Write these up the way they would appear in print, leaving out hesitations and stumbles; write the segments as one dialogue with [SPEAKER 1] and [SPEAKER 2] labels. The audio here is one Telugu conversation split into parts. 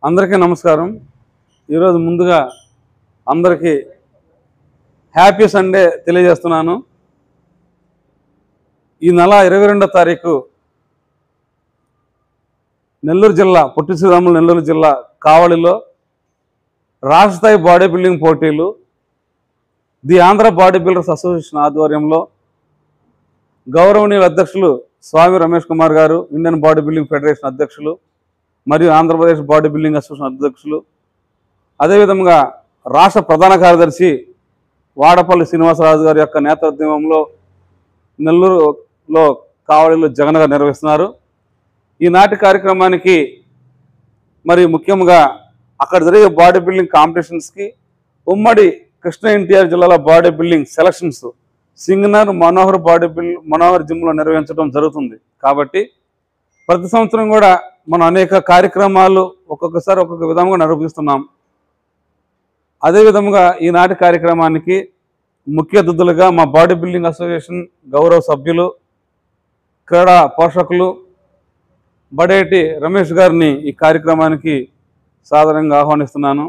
[SPEAKER 1] అందరికీ నమస్కారం। ఈరోజు ముందుగా అందరికీ హ్యాపీ సండే తెలియజేస్తున్నాను। ఈ నెల 22వ తారీఖు నెల్లూరు జిల్లా పొట్టి శ్రీరాములు నెల్లూరు జిల్లా కావలిలో రాష్ట్ర స్థాయి బాడీ బిల్డింగ్ పోటీలు the Andhra body builders association ఆధ్వర్యంలో గౌరవనీయుల అధ్యక్షులు స్వామి రమేష్ కుమార్ గారు, ఇండియన్ బాడీ బిల్డింగ్ ఫెడరేషన్ అధ్యక్షులు మరియు ఆంధ్రప్రదేశ్ బాడీ బిల్డింగ్ అసోసియేషన్ అధ్యక్షులు, అదేవిధంగా రాష్ట్ర ప్రధాన కార్యదర్శి వాడపల్లి శ్రీనివాసరాజు గారి యొక్క నేతృత్వంలో నెల్లూరులో కావలిలో జగన్ గారు నిర్వహిస్తున్నారు। ఈనాటి కార్యక్రమానికి మరి ముఖ్యంగా అక్కడ జరిగే బాడీ బిల్డింగ్ కాంపిటీషన్స్కి ఉమ్మడి కృష్ణా ఎన్టీఆర్ జిల్లాలో బాడీ బిల్డింగ్ సెలక్షన్స్ సింగనర్ మనోహర్ జిమ్లో నిర్వహించడం జరుగుతుంది। కాబట్టి ప్రతి సంవత్సరం కూడా మనం అనేక కార్యక్రమాలు ఒక్కొక్కసారి ఒక్కొక్క విధంగా నిర్వహిస్తున్నాం। అదేవిధంగా ఈనాటి కార్యక్రమానికి ముఖ్య అతిథులుగా మా బాడీ బిల్డింగ్ అసోసియేషన్ గౌరవ సభ్యులు, క్రీడా పోషకులు బడేటి రమేష్ గారిని ఈ కార్యక్రమానికి సాదరంగా ఆహ్వానిస్తున్నాను।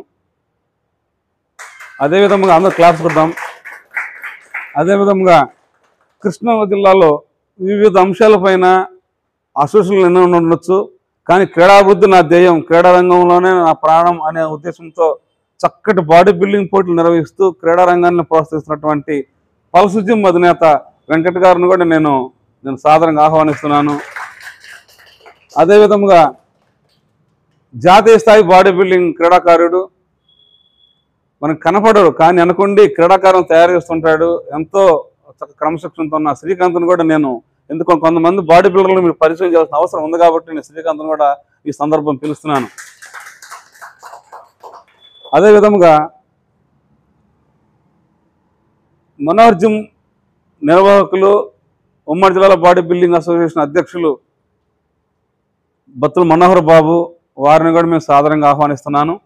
[SPEAKER 1] అదేవిధంగా అందరూ క్లాప్స్ కొద్దాం। అదేవిధంగా కృష్ణా జిల్లాలో వివిధ అంశాలపైన అసోసియేషన్లు ఎన్నో ఉండొచ్చు, కానీ క్రీడాభివృద్ధి నా ధ్యేయం, క్రీడా రంగంలోనే నా ప్రాణం అనే ఉద్దేశంతో చక్కటి బాడీ బిల్డింగ్ పోటీలు నిర్వహిస్తూ క్రీడా రంగాన్ని ప్రోత్సహిస్తున్నటువంటి పల్స్ జిమ్ అధినేత వెంకట్ గారిని కూడా నేను సాదరంగా ఆహ్వానిస్తున్నాను। అదేవిధంగా జాతీయ స్థాయి బాడీ బిల్డింగ్ క్రీడాకారుడు, మనకు కనపడడు కానీ అనుకోండి క్రీడాకారం తయారు చేస్తుంటాడు, ఎంతో క్రమశిక్షణతో ఉన్న శ్రీకాంత్ను కూడా నేను ఎందుకో కొంతమంది బాడీ బిల్డర్లు మీరు పరిచయం చేయాల్సిన అవసరం ఉంది కాబట్టి నేను శ్రీకాంత్ను కూడా ఈ సందర్భం పిలుస్తున్నాను। అదేవిధంగా మనోహర్ జిమ్ నిర్వాహకులు, ఉమ్మడి జిల్లాల బాడీ బిల్డింగ్ అసోసియేషన్ అధ్యక్షులు బత్తుల మనోహర్ బాబు, వారిని కూడా మేము సాదరంగా ఆహ్వానిస్తున్నాను।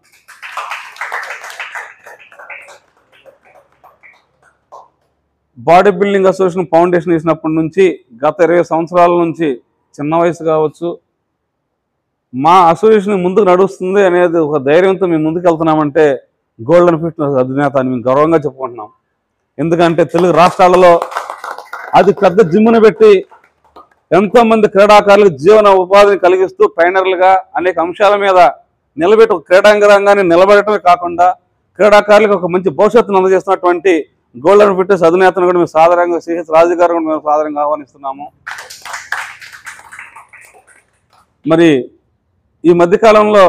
[SPEAKER 1] బాడీ బిల్డింగ్ అసోసియేషన్ ఫౌండేషన్ వేసినప్పటి నుంచి గత 20 సంవత్సరాల నుంచి చిన్న వయసు కావచ్చు, మా అసోసియేషన్ ముందుకు నడుస్తుంది అనేది ఒక ధైర్యంతో మేము ముందుకు వెళ్తున్నామంటే గోల్డెన్ ఫిట్నెస్ అధినేత అని మేము గర్వంగా చెప్పుకుంటున్నాం। ఎందుకంటే తెలుగు రాష్ట్రాలలో అది పెద్ద జిమ్ను పెట్టి ఎంతోమంది క్రీడాకారులకు జీవన ఉపాధిని కలిగిస్తూ ట్రైనర్లుగా అనేక అంశాల మీద నిలబెట్టి క్రీడాంగ రంగాన్ని నిలబెట్టడమే కాకుండా క్రీడాకారులకు ఒక మంచి భవిష్యత్తును అందజేస్తున్నటువంటి గోల్డెన్ ఫిట్నెస్ అధినేతను కూడా మేము సాధారణంగా సిహెచ్ రాజు గారు కూడా మేము సాధారణంగా ఆహ్వానిస్తున్నాము। మరి ఈ మధ్యకాలంలో